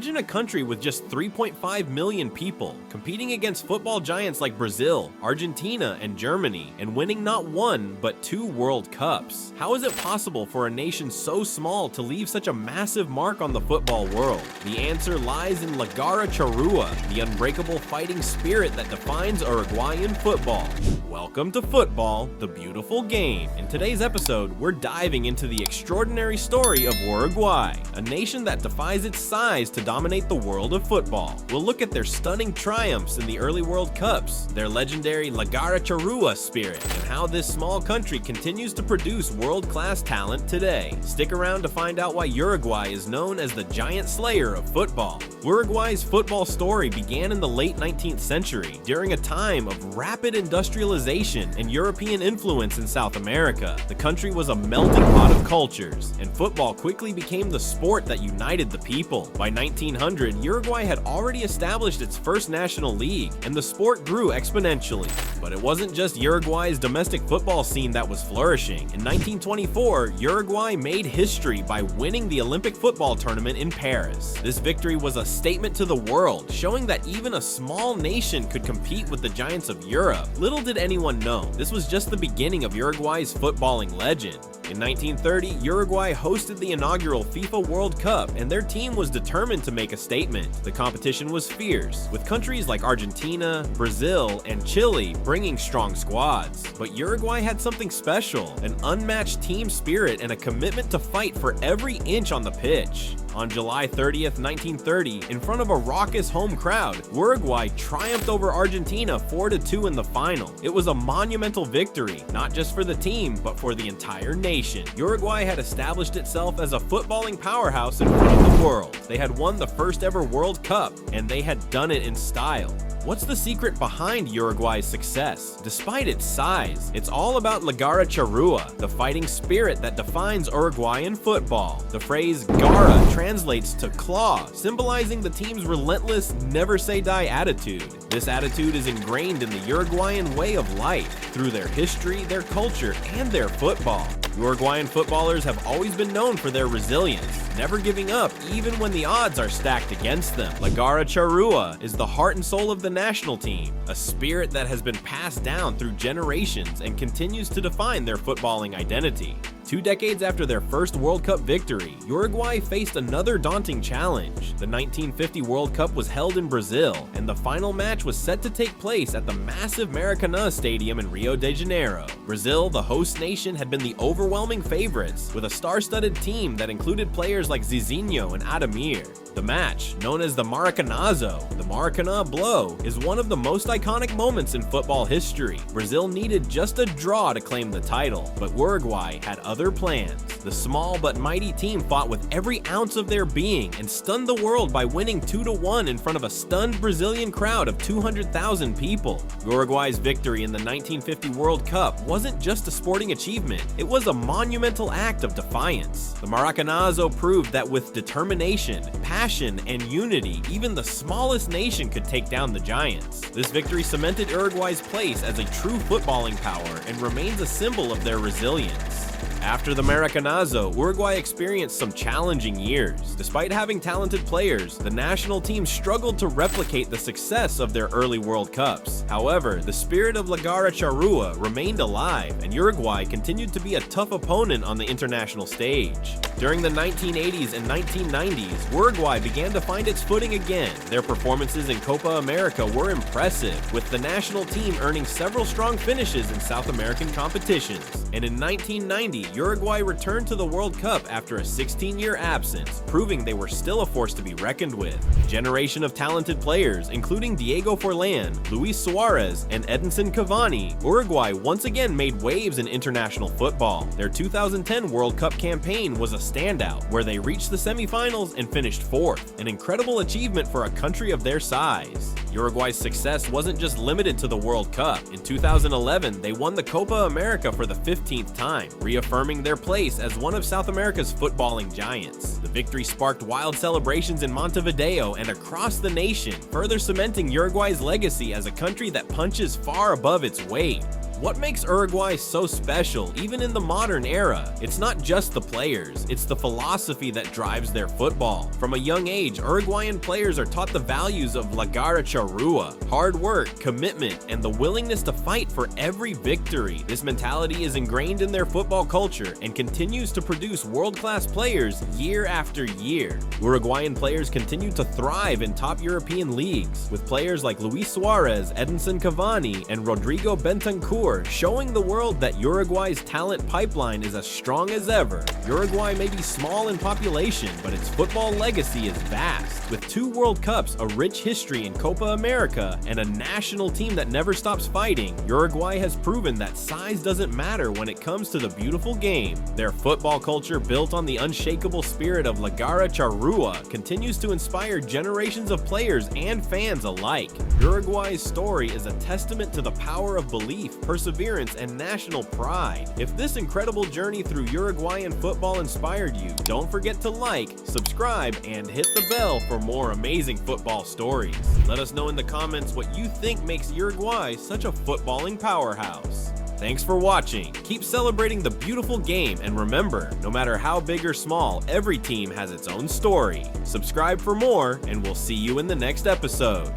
Imagine a country with just 3.5 million people competing against football giants like Brazil, Argentina, and Germany, and winning not one, but 2 World Cups. How is it possible for a nation so small to leave such a massive mark on the football world? The answer lies in Garra Charrúa, the unbreakable fighting spirit that defines Uruguayan football. Welcome to football, the beautiful game. In today's episode, we're diving into the extraordinary story of Uruguay, a nation that defies its size to dominate the world of football. We'll look at their stunning triumphs in the early World Cups, their legendary Garra Charrúa spirit, and how this small country continues to produce world-class talent today. Stick around to find out why Uruguay is known as the giant slayer of football. Uruguay's football story began in the late 19th century, during a time of rapid industrialization and European influence in South America. The country was a melting pot of cultures, and football quickly became the sport that united the people. By 1900, Uruguay had already established its first national league, and the sport grew exponentially. But it wasn't just Uruguay's domestic football scene that was flourishing. In 1924, Uruguay made history by winning the Olympic football tournament in Paris. This victory was a statement to the world, showing that even a small nation could compete with the giants of Europe. Little did anyone know, this was just the beginning of Uruguay's footballing legend. In 1930, Uruguay hosted the inaugural FIFA World Cup, and their team was determined to make a statement. The competition was fierce, with countries like Argentina, Brazil, and Chile bringing strong squads. But Uruguay had something special, an unmatched team spirit and a commitment to fight for every inch on the pitch. On July 30th, 1930, in front of a raucous home crowd, Uruguay triumphed over Argentina 4-2 in the final. It was a monumental victory, not just for the team, but for the entire nation. Uruguay had established itself as a footballing powerhouse in front of the world. They had won the first ever World Cup, and they had done it in style. What's the secret behind Uruguay's success? Despite its size, it's all about Garra Charrúa, the fighting spirit that defines Uruguayan football. The phrase Garra translates to claw, symbolizing the team's relentless, never-say-die attitude. This attitude is ingrained in the Uruguayan way of life, through their history, their culture, and their football. Uruguayan footballers have always been known for their resilience, never giving up even when the odds are stacked against them. Garra Charrúa is the heart and soul of the national team, a spirit that has been passed down through generations and continues to define their footballing identity. 2 decades after their first World Cup victory, Uruguay faced another daunting challenge. The 1950 World Cup was held in Brazil, and the final match was set to take place at the massive Maracanã stadium in Rio de Janeiro. Brazil, the host nation, had been the overwhelming favorites, with a star-studded team that included players like Zizinho and Ademir. The match, known as the Maracanazo, the Maracanã blow, is one of the most iconic moments in football history. Brazil needed just a draw to claim the title, but Uruguay had other plans. The small but mighty team fought with every ounce of their being and stunned the world by winning 2-1 in front of a stunned Brazilian crowd of 200,000 people. Uruguay's victory in the 1950 World Cup wasn't just a sporting achievement, it was a monumental act of defiance. The Maracanazo proved that with determination, passion, and unity, even the smallest nation could take down the giants. This victory cemented Uruguay's place as a true footballing power and remains a symbol of their resilience. After the Maracanazo, Uruguay experienced some challenging years. Despite having talented players, the national team struggled to replicate the success of their early World Cups. However, the spirit of Garra Charrúa remained alive, and Uruguay continued to be a tough opponent on the international stage. During the 1980s and 1990s, Uruguay began to find its footing again. Their performances in Copa America were impressive, with the national team earning several strong finishes in South American competitions. And in 1990, Uruguay returned to the World Cup after a 16-year absence, proving they were still a force to be reckoned with. A generation of talented players, including Diego Forlán, Luis Suárez, and Edinson Cavani, Uruguay once again made waves in international football. Their 2010 World Cup campaign was a standout, where they reached the semifinals and finished 4th, an incredible achievement for a country of their size. Uruguay's success wasn't just limited to the World Cup. In 2011, they won the Copa America for the 15th time, reaffirming their place as one of South America's footballing giants. The victory sparked wild celebrations in Montevideo and across the nation, further cementing Uruguay's legacy as a country that punches far above its weight. What makes Uruguay so special, even in the modern era? It's not just the players, it's the philosophy that drives their football. From a young age, Uruguayan players are taught the values of La Garra Charrúa, hard work, commitment, and the willingness to fight for every victory. This mentality is ingrained in their football culture and continues to produce world-class players year after year. Uruguayan players continue to thrive in top European leagues, with players like Luis Suárez, Edinson Cavani, and Rodrigo Bentancur showing the world that Uruguay's talent pipeline is as strong as ever. Uruguay may be small in population, but its football legacy is vast. With 2 World Cups, a rich history in Copa America, and a national team that never stops fighting, Uruguay has proven that size doesn't matter when it comes to the beautiful game. Their football culture, built on the unshakable spirit of La Garra Charrúa, continues to inspire generations of players and fans alike. Uruguay's story is a testament to the power of belief, perseverance, and national pride. If this incredible journey through Uruguayan football inspired you, don't forget to like, subscribe, and hit the bell for more amazing football stories. Let us know in the comments what you think makes Uruguay such a footballing powerhouse. Thanks for watching. Keep celebrating the beautiful game, and remember, no matter how big or small, every team has its own story. Subscribe for more, and we'll see you in the next episode.